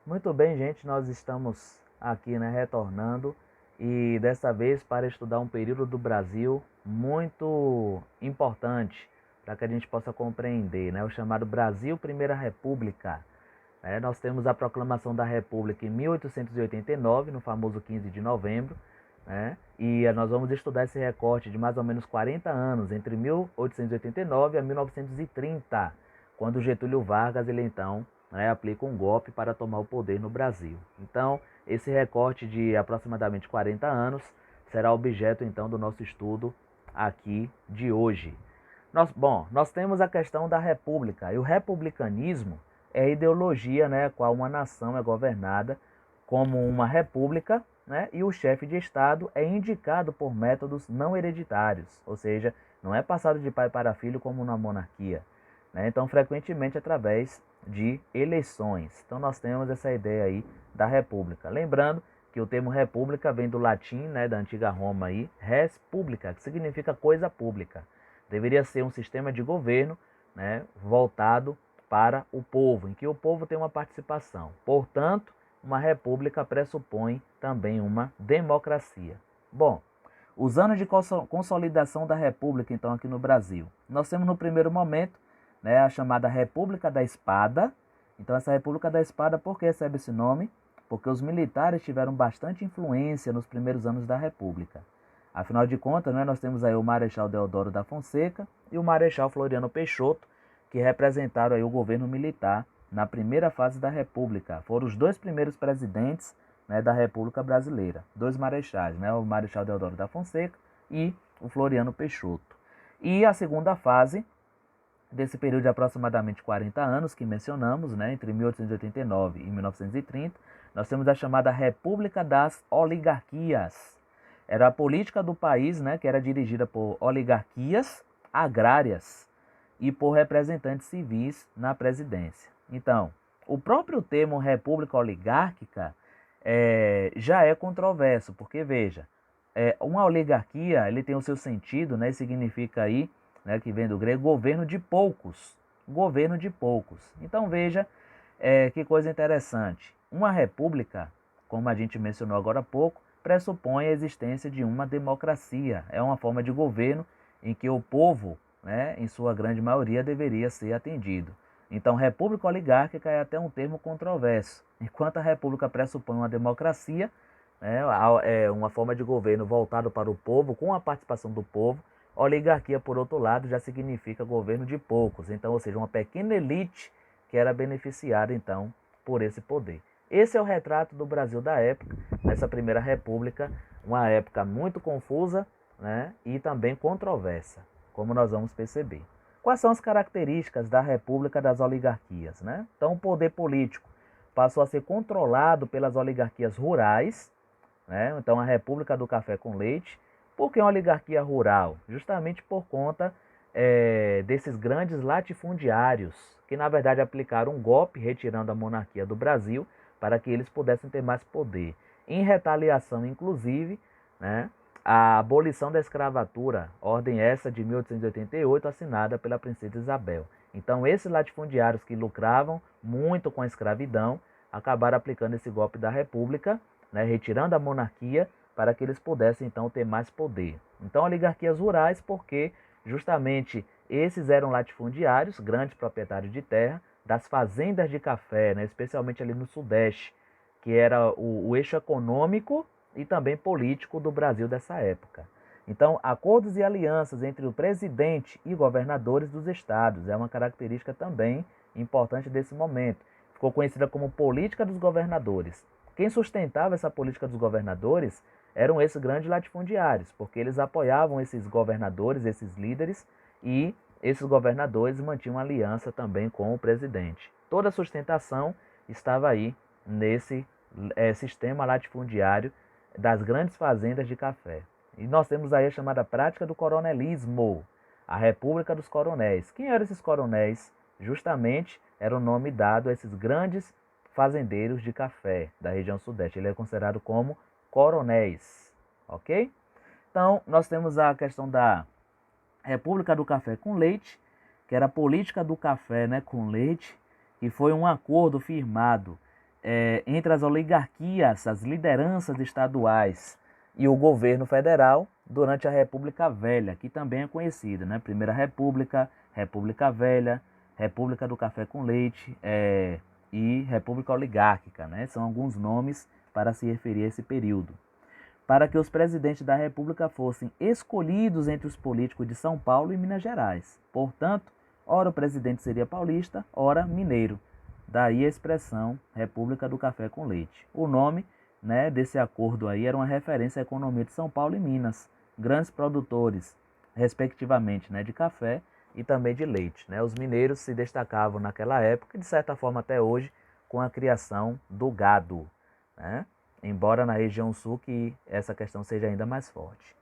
Muito bem, gente, nós estamos aqui, né, retornando e dessa vez para estudar um período do Brasil muito importante para que a gente possa compreender, né, o chamado Brasil Primeira República. Nós temos a proclamação da República em 1889, no famoso 15 de novembro, né, e nós vamos estudar esse recorte de mais ou menos 40 anos, entre 1889 a 1930, quando Getúlio Vargas, ele então, né, aplica um golpe para tomar o poder no Brasil. Então, esse recorte de aproximadamente 40 anos será objeto então do nosso estudo aqui de hoje. Nós temos a questão da república, e o republicanismo é a ideologia, né, a qual uma nação é governada como uma república, né, e o chefe de Estado é indicado por métodos não hereditários, ou seja, não é passado de pai para filho como na monarquia, né, então frequentemente através de eleições. Então nós temos essa ideia aí da república. Lembrando que o termo república vem do latim, né, da antiga Roma aí, res publica, que significa coisa pública. Deveria ser um sistema de governo, né, voltado para o povo, em que o povo tem uma participação. Portanto, uma república pressupõe também uma democracia. Bom, os anos de consolidação da república, então, aqui no Brasil. Nós temos no primeiro momento, né, a chamada República da Espada. Então, essa República da Espada, por que recebe esse nome? Porque os militares tiveram bastante influência nos primeiros anos da República. Afinal de contas, né, nós temos aí o Marechal Deodoro da Fonseca e o Marechal Floriano Peixoto, que representaram aí o governo militar na primeira fase da República. Foram os dois primeiros presidentes, né, da República Brasileira. Dois marechais, né, o Marechal Deodoro da Fonseca e o Floriano Peixoto. E a segunda fase desse período de aproximadamente 40 anos que mencionamos, né, entre 1889 e 1930, nós temos a chamada República das Oligarquias. Era a política do país, né, que era dirigida por oligarquias agrárias e por representantes civis na presidência. Então, o próprio termo república oligárquica já é controverso, porque veja, uma oligarquia ele tem o seu sentido, né, significa aí, né, que vem do grego, governo de poucos. Governo de poucos. Então veja que coisa interessante. Uma república, como a gente mencionou agora há pouco, pressupõe a existência de uma democracia. É uma forma de governo em que o povo, né, em sua grande maioria, deveria ser atendido. Então, república oligárquica é até um termo controverso. Enquanto a república pressupõe uma democracia, né, é uma forma de governo voltado para o povo, com a participação do povo, oligarquia, por outro lado, já significa governo de poucos. Então, ou seja, uma pequena elite que era beneficiada, então, por esse poder. Esse é o retrato do Brasil da época, nessa primeira república, uma época muito confusa, né, e também controversa, como nós vamos perceber. Quais são as características da república das oligarquias, né? Então, o poder político passou a ser controlado pelas oligarquias rurais, né? Então, a República do Café com Leite. Por que uma oligarquia rural? Justamente por conta desses grandes latifundiários, que na verdade aplicaram um golpe retirando a monarquia do Brasil para que eles pudessem ter mais poder. Em retaliação, inclusive, né, a abolição da escravatura, ordem essa de 1888, assinada pela princesa Isabel. Então, esses latifundiários que lucravam muito com a escravidão acabaram aplicando esse golpe da República, né, retirando a monarquia para que eles pudessem então ter mais poder. Então, oligarquias rurais, porque justamente esses eram latifundiários, grandes proprietários de terra, das fazendas de café, né, especialmente ali no Sudeste, que era o eixo econômico e também político do Brasil dessa época. Então, acordos e alianças entre o presidente e governadores dos estados é uma característica também importante desse momento. Ficou conhecida como política dos governadores. Quem sustentava essa política dos governadores eram esses grandes latifundiários, porque eles apoiavam esses governadores, esses líderes, e esses governadores mantinham aliança também com o presidente. Toda a sustentação estava aí nesse sistema latifundiário das grandes fazendas de café. E nós temos aí a chamada prática do coronelismo, a República dos Coronéis. Quem eram esses coronéis? Justamente era o nome dado a esses grandes fazendeiros de café da região sudeste. Ele é considerado como coronéis, ok? Então, nós temos a questão da República do Café com Leite, que era a política do café, né, com leite, que foi um acordo firmado entre as oligarquias, as lideranças estaduais e o governo federal durante a República Velha, que também é conhecida, né? Primeira República, República Velha, República do Café com Leite e República Oligárquica, né? São alguns nomes para se referir a esse período. Para que os presidentes da República fossem escolhidos entre os políticos de São Paulo e Minas Gerais. Portanto, ora o presidente seria paulista, ora mineiro. Daí a expressão República do Café com Leite. O nome, né, desse acordo aí era uma referência à economia de São Paulo e Minas, grandes produtores, respectivamente, né, de café e também de leite. Né? Os mineiros se destacavam naquela época, e de certa forma até hoje, com a criação do gado, né? Embora na região sul que essa questão seja ainda mais forte.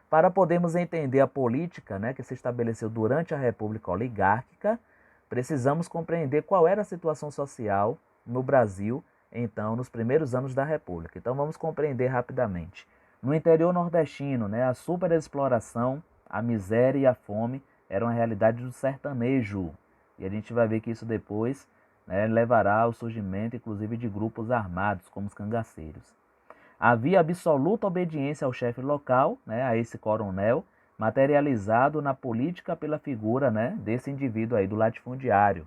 Para podermos entender a política, né, que se estabeleceu durante a República Oligárquica, precisamos compreender qual era a situação social no Brasil, então, nos primeiros anos da República. Então, vamos compreender rapidamente. No interior nordestino, né, a superexploração, a miséria e a fome eram a realidade do sertanejo. E a gente vai ver que isso depois, né, levará ao surgimento, inclusive, de grupos armados, como os cangaceiros. Havia absoluta obediência ao chefe local, né, a esse coronel, materializado na política pela figura, né, desse indivíduo aí, do latifundiário,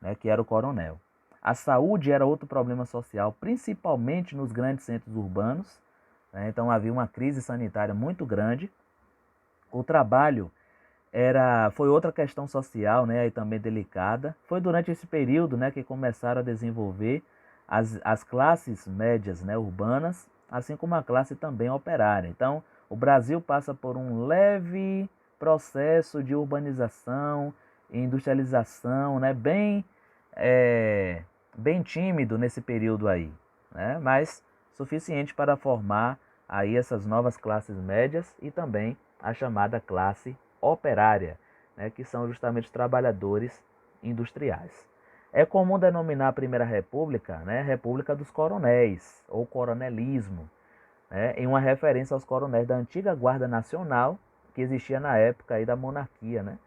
né, que era o coronel. A saúde era outro problema social, principalmente nos grandes centros urbanos, né, então havia uma crise sanitária muito grande. O trabalho foi outra questão social, né, e também delicada. Foi durante esse período, né, que começaram a desenvolver as classes médias, né, urbanas, assim como a classe também operária. Então, o Brasil passa por um leve processo de urbanização e industrialização, né, bem tímido nesse período aí, né, mas suficiente para formar aí essas novas classes médias e também a chamada classe operária, né, que são justamente os trabalhadores industriais. É comum denominar a Primeira República, né, República dos Coronéis, ou coronelismo, né, em uma referência aos coronéis da antiga Guarda Nacional, que existia na época aí da monarquia, né,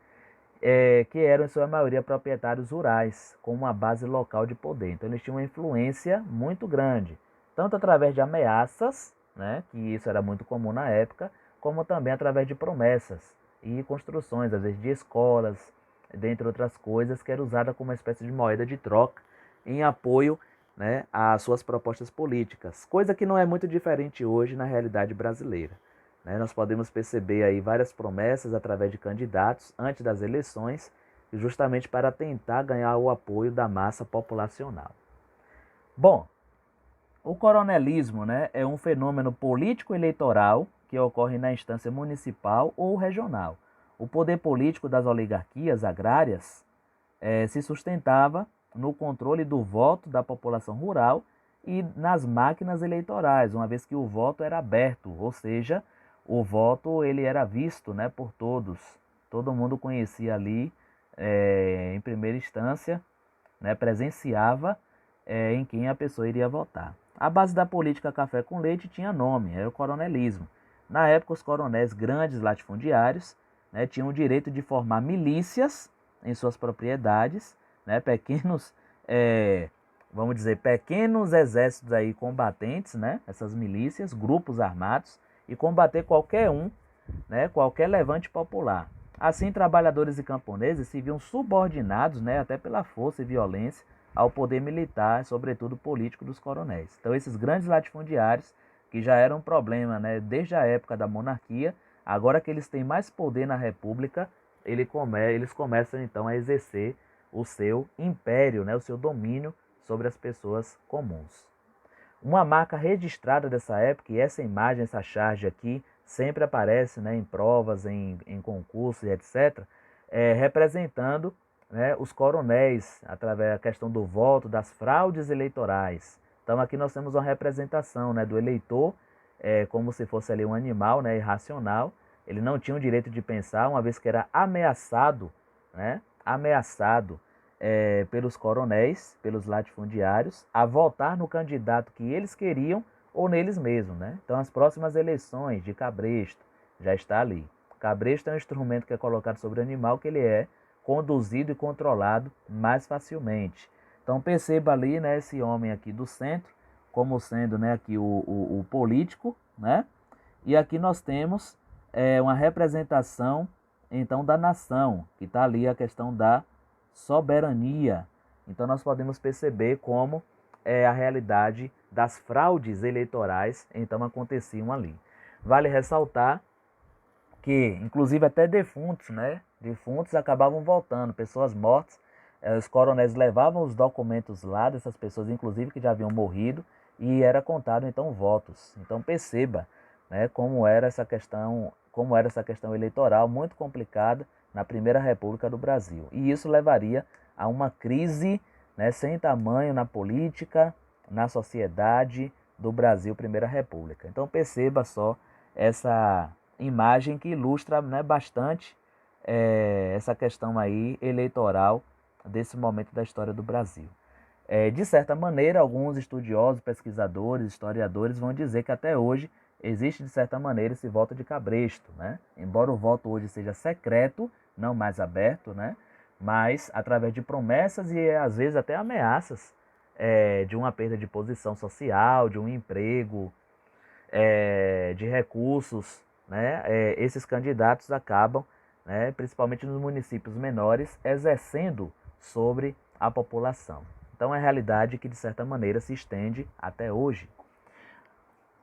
que eram em sua maioria proprietários rurais, com uma base local de poder. Então eles tinham uma influência muito grande, tanto através de ameaças, né, que isso era muito comum na época, como também através de promessas e construções, às vezes de escolas, dentre outras coisas, que era usada como uma espécie de moeda de troca em apoio, né, às suas propostas políticas, coisa que não é muito diferente hoje na realidade brasileira. Né? Nós podemos perceber aí várias promessas através de candidatos antes das eleições, justamente para tentar ganhar o apoio da massa populacional. Bom, o coronelismo, né, é um fenômeno político-eleitoral que ocorre na instância municipal ou regional. O poder político das oligarquias agrárias se sustentava no controle do voto da população rural e nas máquinas eleitorais, uma vez que o voto era aberto, ou seja, o voto ele era visto, né, por todos. Todo mundo conhecia ali, em primeira instância, né, presenciava em quem a pessoa iria votar. A base da política café com leite tinha nome, era o coronelismo. Na época, os coronéis grandes latifundiários, né, tinham o direito de formar milícias em suas propriedades, né, pequenos, vamos dizer, pequenos exércitos aí combatentes, né, essas milícias, grupos armados, e combater qualquer um, né, qualquer levante popular. Assim, trabalhadores e camponeses se viam subordinados, né, até pela força e violência, ao poder militar, sobretudo político dos coronéis. Então, esses grandes latifundiários, que já eram um problema, né, desde a época da monarquia, agora que eles têm mais poder na República, eles começam então a exercer o seu império, né, o seu domínio sobre as pessoas comuns. Uma marca registrada dessa época, e essa imagem, essa charge aqui, sempre aparece, né, em provas, em concursos e etc., representando, né, os coronéis, através da questão do voto, das fraudes eleitorais. Então aqui nós temos uma representação, né, do eleitor como se fosse ali um animal, né, irracional. Ele não tinha o direito de pensar, uma vez que era ameaçado, né, ameaçado pelos coronéis, pelos latifundiários, a votar no candidato que eles queriam ou neles mesmos. Né? Então as próximas eleições de cabresto já está ali. Cabresto é um instrumento que é colocado sobre o animal, que ele é conduzido e controlado mais facilmente. Então perceba ali, né, esse homem aqui do centro, como sendo, né, aqui o político, né? E aqui nós temos uma representação, então, da nação, que está ali a questão da soberania. Então nós podemos perceber como a realidade das fraudes eleitorais, então, aconteciam ali. Vale ressaltar que, inclusive, até defuntos, né? Defuntos acabavam voltando, pessoas mortas. Os coronéis levavam os documentos lá dessas pessoas, inclusive que já haviam morrido, e era contado então votos. Então perceba, né, como era essa questão eleitoral muito complicada na Primeira República do Brasil. E isso levaria a uma crise, né, sem tamanho na política, na sociedade do Brasil, Primeira República. Então perceba só essa imagem que ilustra, né, bastante essa questão aí eleitoral desse momento da história do Brasil. De certa maneira, alguns estudiosos, pesquisadores, historiadores vão dizer que até hoje existe, de certa maneira, esse voto de cabresto, né? Embora o voto hoje seja secreto, não mais aberto, né? Mas através de promessas e às vezes até ameaças de uma perda de posição social, de um emprego, de recursos, né? Esses candidatos acabam, né, principalmente nos municípios menores, exercendo sobre a população. Então é realidade que de certa maneira se estende até hoje.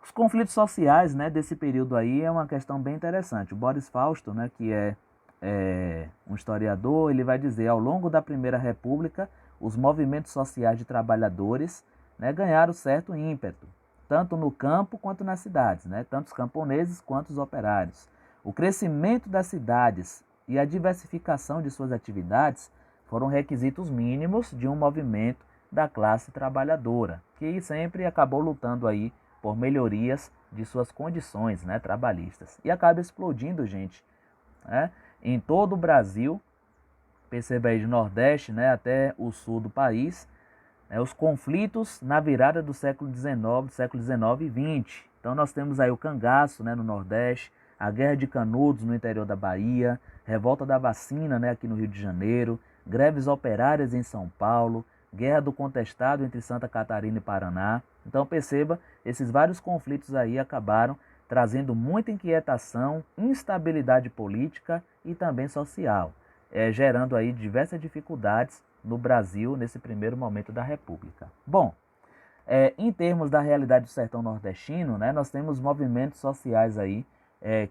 Os conflitos sociais, né, desse período aí é uma questão bem interessante. O Boris Fausto, né, que é um historiador, ele vai dizer: ao longo da Primeira República, os movimentos sociais de trabalhadores, né, ganharam certo ímpeto, tanto no campo quanto nas cidades, né, tanto os camponeses quanto os operários. O crescimento das cidades e a diversificação de suas atividades foram requisitos mínimos de um movimento da classe trabalhadora, que sempre acabou lutando aí por melhorias de suas condições, né, trabalhistas. E acaba explodindo, gente, né, em todo o Brasil. Perceba aí, do Nordeste, né, até o sul do país, né, os conflitos na virada do século XIX e XX. Então nós temos aí o cangaço, né, no Nordeste, a Guerra de Canudos no interior da Bahia, revolta da vacina, né, aqui no Rio de Janeiro, greves operárias em São Paulo, Guerra do Contestado entre Santa Catarina e Paraná. Então perceba, esses vários conflitos aí acabaram trazendo muita inquietação, instabilidade política e também social, gerando aí diversas dificuldades no Brasil nesse primeiro momento da República. Bom, em termos da realidade do sertão nordestino, né, nós temos movimentos sociais aí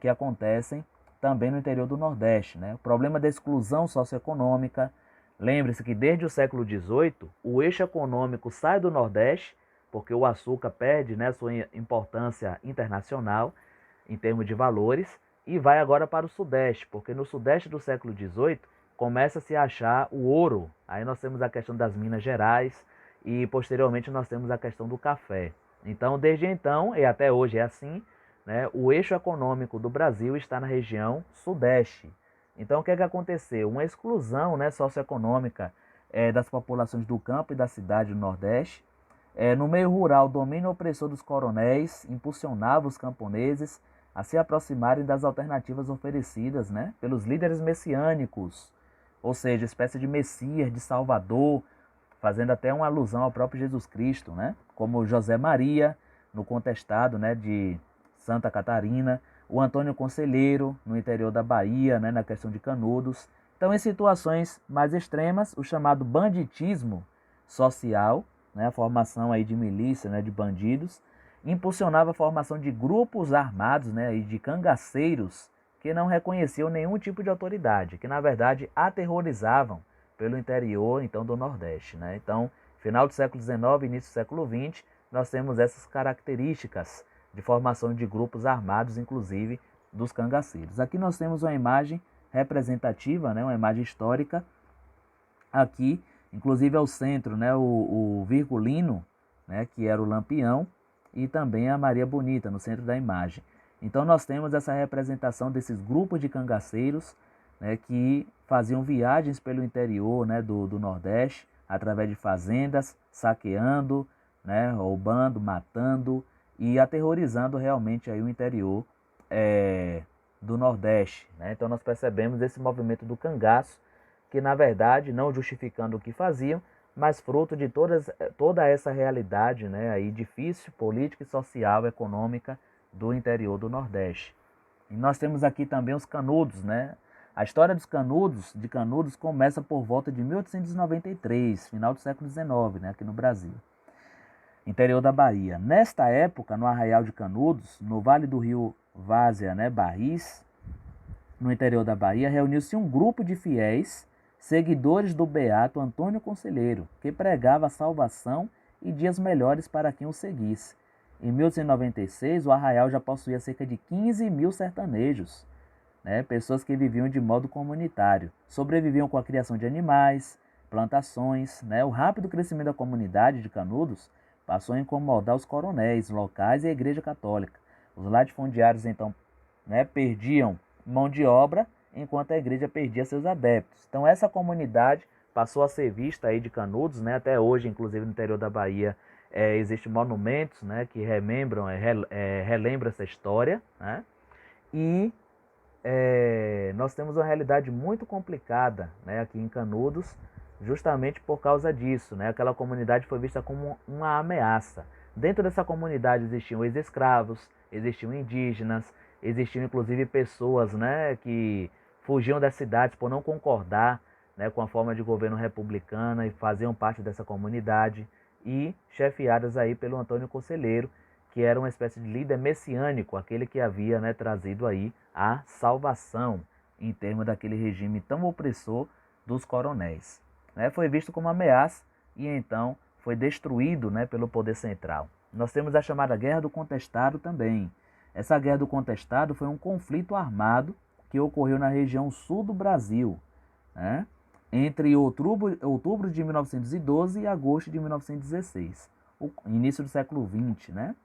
que acontecem também no interior do Nordeste, né? O problema da exclusão socioeconômica. Lembre-se que desde o século XVIII, o eixo econômico sai do Nordeste, porque o açúcar perde, né, sua importância internacional em termos de valores, e vai agora para o Sudeste, porque no Sudeste do século XVIII começa a se achar o ouro. Aí nós temos a questão das Minas Gerais e posteriormente nós temos a questão do café. Então, desde então, e até hoje é assim, né, o eixo econômico do Brasil está na região Sudeste. Então, o que aconteceu? Uma exclusão, né, socioeconômica das populações do campo e da cidade do Nordeste. No meio rural, o domínio opressor dos coronéis impulsionava os camponeses a se aproximarem das alternativas oferecidas, né, pelos líderes messiânicos, ou seja, espécie de Messias, de Salvador, fazendo até uma alusão ao próprio Jesus Cristo, né, como José Maria, no Contestado, né, de Santa Catarina, o Antônio Conselheiro, no interior da Bahia, né, na questão de Canudos. Então, em situações mais extremas, o chamado banditismo social, né, a formação aí de milícia, né, de bandidos, impulsionava a formação de grupos armados, né, e de cangaceiros que não reconheciam nenhum tipo de autoridade, que na verdade aterrorizavam pelo interior então do Nordeste, né? Então, final do século XIX, início do século XX, nós temos essas características de formação de grupos armados, inclusive dos cangaceiros. Aqui nós temos uma imagem representativa, né, uma imagem histórica. Aqui, inclusive ao centro, né, o Virgulino, né, que era o Lampião, e também a Maria Bonita no centro da imagem. Então nós temos essa representação desses grupos de cangaceiros, né, que faziam viagens pelo interior, né, do Nordeste, através de fazendas, saqueando, né, roubando, matando e aterrorizando realmente aí o interior do Nordeste, né? Então nós percebemos esse movimento do cangaço, que na verdade, não justificando o que faziam, mas fruto de toda essa realidade, né, aí difícil, política, social, econômica do interior do Nordeste. E nós temos aqui também os Canudos, né? A história dos Canudos começa por volta de 1893, final do século XIX, né, aqui no Brasil, interior da Bahia. Nesta época, no Arraial de Canudos, no Vale do Rio Várzea, né, Barris, no interior da Bahia, reuniu-se um grupo de fiéis, seguidores do beato Antônio Conselheiro, que pregava a salvação e dias melhores para quem o seguisse. Em 1896, o Arraial já possuía cerca de 15 mil sertanejos, né, pessoas que viviam de modo comunitário, sobreviviam com a criação de animais, plantações. Né. O rápido crescimento da comunidade de Canudos passou a incomodar os coronéis locais e a Igreja Católica. Os latifundiários, então, né, perdiam mão de obra, enquanto a igreja perdia seus adeptos. Então essa comunidade passou a ser vista aí de Canudos, né, até hoje, inclusive no interior da Bahia, existem monumentos, né, que relembram essa história, né, e nós temos uma realidade muito complicada, né, aqui em Canudos, justamente por causa disso, né, aquela comunidade foi vista como uma ameaça. Dentro dessa comunidade existiam ex-escravos, existiam indígenas, existiam inclusive pessoas, né, que fugiam das cidades por não concordar, né, com a forma de governo republicana e faziam parte dessa comunidade, e chefiadas aí pelo Antônio Conselheiro, que era uma espécie de líder messiânico, aquele que havia, né, trazido aí a salvação em termos daquele regime tão opressor dos coronéis. Né, foi visto como ameaça e então foi destruído, né, pelo poder central. Nós temos a chamada Guerra do Contestado também. Essa Guerra do Contestado foi um conflito armado que ocorreu na região sul do Brasil, né, entre outubro de 1912 e agosto de 1916, o início do século XX. Né.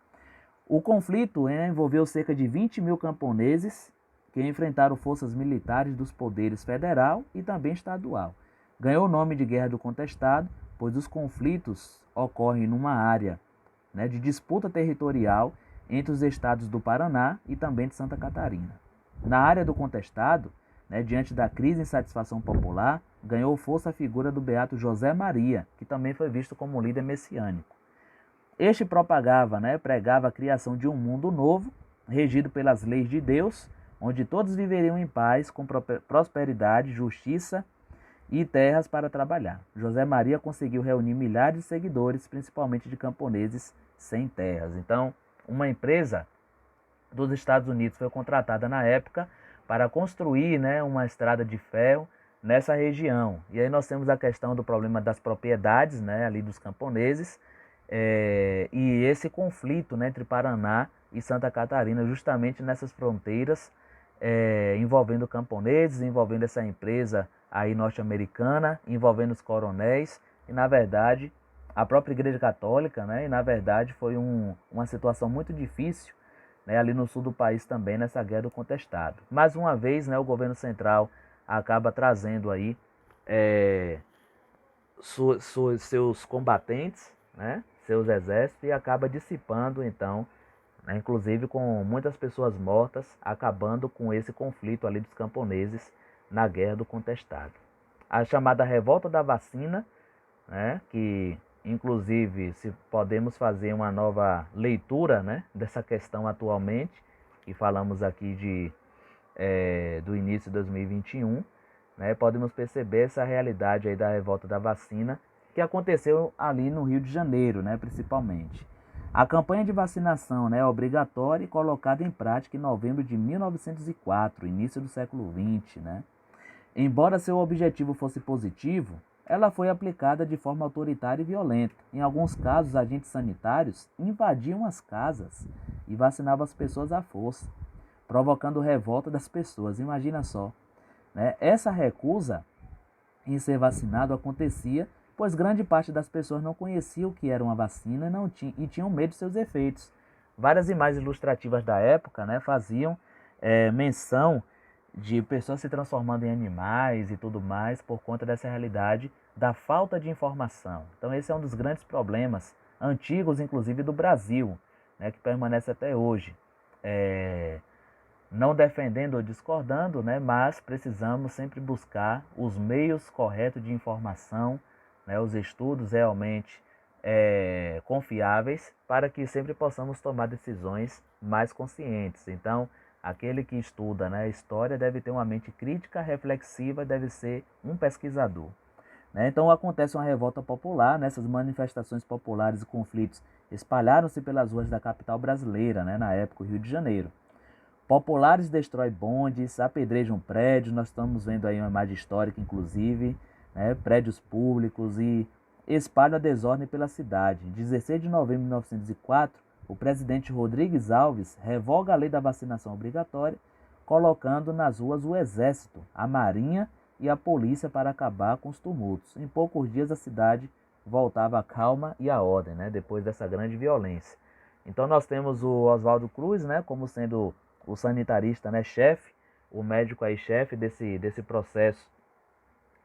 O conflito envolveu cerca de 20 mil camponeses que enfrentaram forças militares dos poderes federal e também estadual. Ganhou o nome de Guerra do Contestado, pois os conflitos ocorrem numa área, né, de disputa territorial entre os estados do Paraná e também de Santa Catarina. Na área do contestado, né, diante da crise e insatisfação popular, ganhou força a figura do beato José Maria, que também foi visto como líder messiânico. Este pregava a criação de um mundo novo, regido pelas leis de Deus, onde todos viveriam em paz, com prosperidade, justiça e terras para trabalhar. José Maria conseguiu reunir milhares de seguidores, principalmente de camponeses sem terras. Então, uma empresa dos Estados Unidos foi contratada na época para construir, né, uma estrada de ferro nessa região. E aí nós temos a questão do problema das propriedades, né, ali dos camponeses, e esse conflito, né, entre Paraná e Santa Catarina, justamente nessas fronteiras, envolvendo camponeses, envolvendo essa empresa aí norte-americana, envolvendo os coronéis e, na verdade, a própria Igreja Católica, né, e na verdade foi uma situação muito difícil, né, ali no sul do país também, nessa Guerra do Contestado. Mais uma vez, né, o governo central acaba trazendo aí seus combatentes, né, seus exércitos, e acaba dissipando então, né, inclusive com muitas pessoas mortas, acabando com esse conflito ali dos camponeses na Guerra do Contestado. A chamada Revolta da Vacina, né, que inclusive se podemos fazer uma nova leitura, né, dessa questão atualmente, e falamos aqui do início de 2021, né, podemos perceber essa realidade aí da Revolta da Vacina, que aconteceu ali no Rio de Janeiro, né, principalmente. A campanha de vacinação, né, é obrigatória e colocada em prática em novembro de 1904, início do século XX. Né? Embora seu objetivo fosse positivo, ela foi aplicada de forma autoritária e violenta. Em alguns casos, agentes sanitários invadiam as casas e vacinavam as pessoas à força, provocando revolta das pessoas. Imagina só. Né? Essa recusa em ser vacinado acontecia pois grande parte das pessoas não conhecia o que era uma vacina e tinham medo de seus efeitos. Várias imagens ilustrativas da época, né, faziam menção de pessoas se transformando em animais e tudo mais por conta dessa realidade da falta de informação. Então esse é um dos grandes problemas antigos, inclusive do Brasil, né, que permanece até hoje. Não defendendo ou discordando, né, mas precisamos sempre buscar os meios corretos de informação né, os estudos realmente confiáveis, para que sempre possamos tomar decisões mais conscientes. Então, aquele que estuda, né, história deve ter uma mente crítica, reflexiva, deve ser um pesquisador. Né? Então acontece uma revolta popular, né? Essas manifestações populares e conflitos espalharam-se pelas ruas da capital brasileira, né? Na época, o Rio de Janeiro. Populares destroem bondes, apedrejam prédios, nós estamos vendo aí uma imagem histórica, inclusive, né? Prédios públicos, e espalham a desordem pela cidade. Em 16 de novembro de 1904, o presidente Rodrigues Alves revoga a lei da vacinação obrigatória, colocando nas ruas o exército, a marinha e a polícia para acabar com os tumultos. Em poucos dias a cidade voltava à calma e à ordem, né? Depois dessa grande violência. Então nós temos o Oswaldo Cruz, né, como sendo o sanitarista, né, chefe, o médico aí chefe desse processo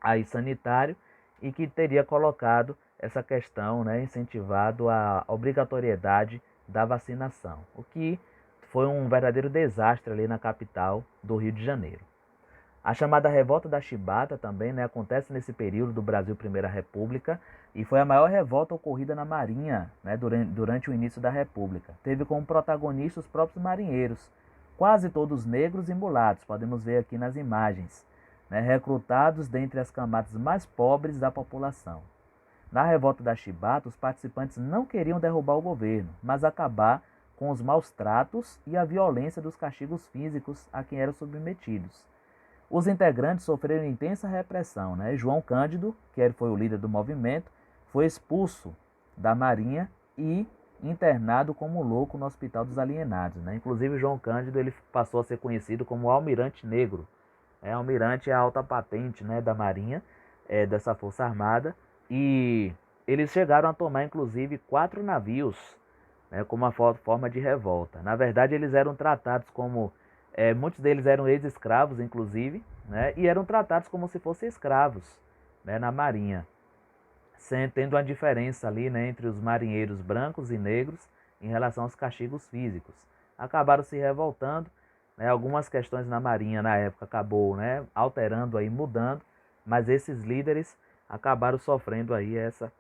aí sanitário, e que teria colocado essa questão, né, incentivado a obrigatoriedade da vacinação, o que foi um verdadeiro desastre ali na capital do Rio de Janeiro. A chamada Revolta da Chibata também, né, acontece nesse período do Brasil Primeira República, e foi a maior revolta ocorrida na Marinha, né, durante o início da República. Teve como protagonistas os próprios marinheiros, quase todos negros e mulatos, podemos ver aqui nas imagens, né, recrutados dentre as camadas mais pobres da população. Na Revolta da Chibata, os participantes não queriam derrubar o governo, mas acabar com os maus tratos e a violência dos castigos físicos a quem eram submetidos. Os integrantes sofreram intensa repressão, né? João Cândido, que foi o líder do movimento, foi expulso da Marinha e internado como louco no Hospital dos Alienados, né? Inclusive, João Cândido ele passou a ser conhecido como Almirante Negro. Almirante é a alta patente, né, da Marinha, dessa Força Armada, e eles chegaram a tomar, inclusive, 4 navios, né, como uma forma de revolta. Na verdade, eles eram tratados como muitos deles eram ex-escravos, inclusive, né, e eram tratados como se fossem escravos, né, na Marinha, tendo uma diferença ali, né, entre os marinheiros brancos e negros em relação aos castigos físicos. Acabaram se revoltando, né, algumas questões na Marinha na época acabou, né, alterando aí, mudando, mas esses líderes acabaram sofrendo aí essa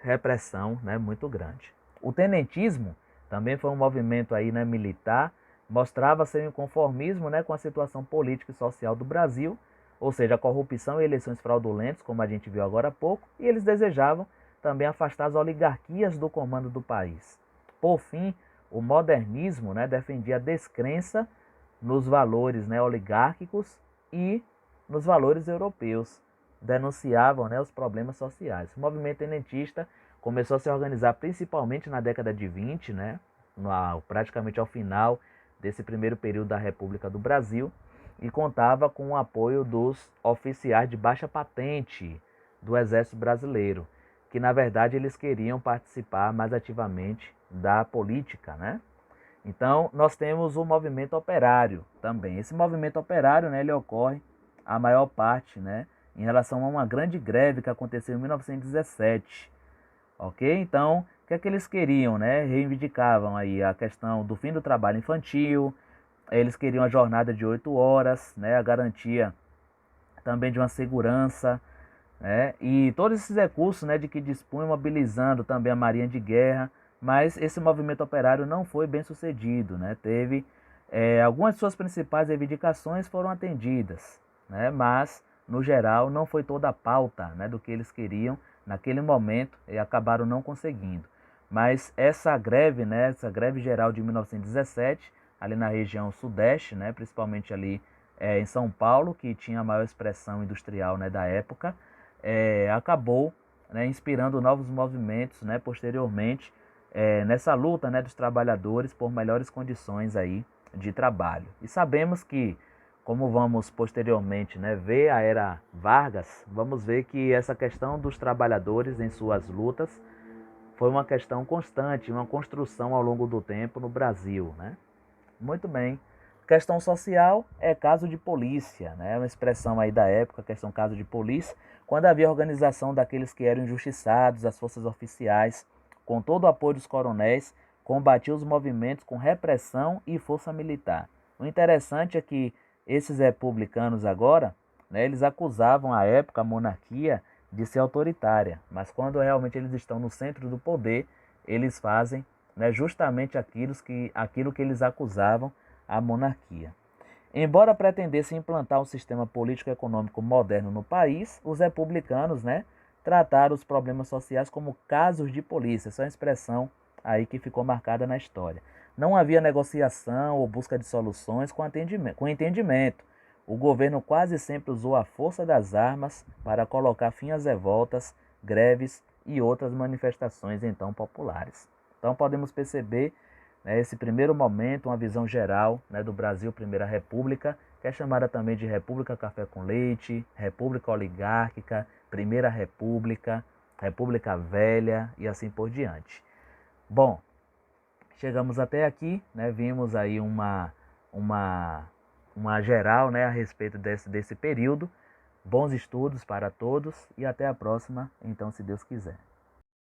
repressão, né, muito grande. O tenentismo também foi um movimento aí, né, militar, mostrava seu inconformismo, né, com a situação política e social do Brasil, ou seja, a corrupção e eleições fraudulentas, como a gente viu agora há pouco, e eles desejavam também afastar as oligarquias do comando do país. Por fim, o modernismo, né, defendia a descrença nos valores, né, oligárquicos e nos valores europeus. Denunciavam, né, os problemas sociais. O movimento tenentista começou a se organizar principalmente na década de 20, né, praticamente ao final desse primeiro período da República do Brasil, e contava com o apoio dos oficiais de baixa patente do Exército Brasileiro, que na verdade eles queriam participar mais ativamente da política, né? Então nós temos o movimento operário também. Esse movimento operário, né, ele ocorre a maior parte, né, em relação a uma grande greve que aconteceu em 1917. Ok? Então, o que é que eles queriam, né? Reivindicavam aí a questão do fim do trabalho infantil, eles queriam a jornada de 8 horas, né? A garantia também de uma segurança, né? E todos esses recursos, né, de que dispunham, mobilizando também a Marinha de Guerra, mas esse movimento operário não foi bem sucedido, né? Teve algumas de suas principais reivindicações foram atendidas, né? Mas no geral não foi toda a pauta, né, do que eles queriam naquele momento, e acabaram não conseguindo. Mas essa greve, né, essa greve geral de 1917, ali na região sudeste, né, principalmente ali em São Paulo, que tinha a maior expressão industrial, né, da época, acabou, né, inspirando novos movimentos, né, posteriormente, nessa luta, né, dos trabalhadores por melhores condições aí de trabalho. E sabemos que, como vamos posteriormente, né, ver a era Vargas, vamos ver que essa questão dos trabalhadores em suas lutas foi uma questão constante, uma construção ao longo do tempo no Brasil, né? Muito bem. Questão social é caso de polícia, né? Uma expressão aí da época, questão caso de polícia, quando havia organização daqueles que eram injustiçados, as forças oficiais, com todo o apoio dos coronéis, combatia os movimentos com repressão e força militar. O interessante é que esses republicanos agora, né, eles acusavam à época a monarquia de ser autoritária, mas quando realmente eles estão no centro do poder, eles fazem, né, justamente aquilo que eles acusavam a monarquia. Embora pretendessem implantar um sistema político-econômico moderno no país, os republicanos, né, trataram os problemas sociais como casos de polícia. Essa é uma expressão aí que ficou marcada na história. Não havia negociação ou busca de soluções com entendimento. O governo quase sempre usou a força das armas para colocar fim às revoltas, greves e outras manifestações então populares. Então podemos perceber, né, esse primeiro momento, uma visão geral, né, do Brasil, Primeira República, que é chamada também de República Café com Leite, República Oligárquica, Primeira República, República Velha e assim por diante. Bom, chegamos até aqui, né, vimos aí uma geral, né, a respeito desse período. Bons estudos para todos e até a próxima, então, se Deus quiser.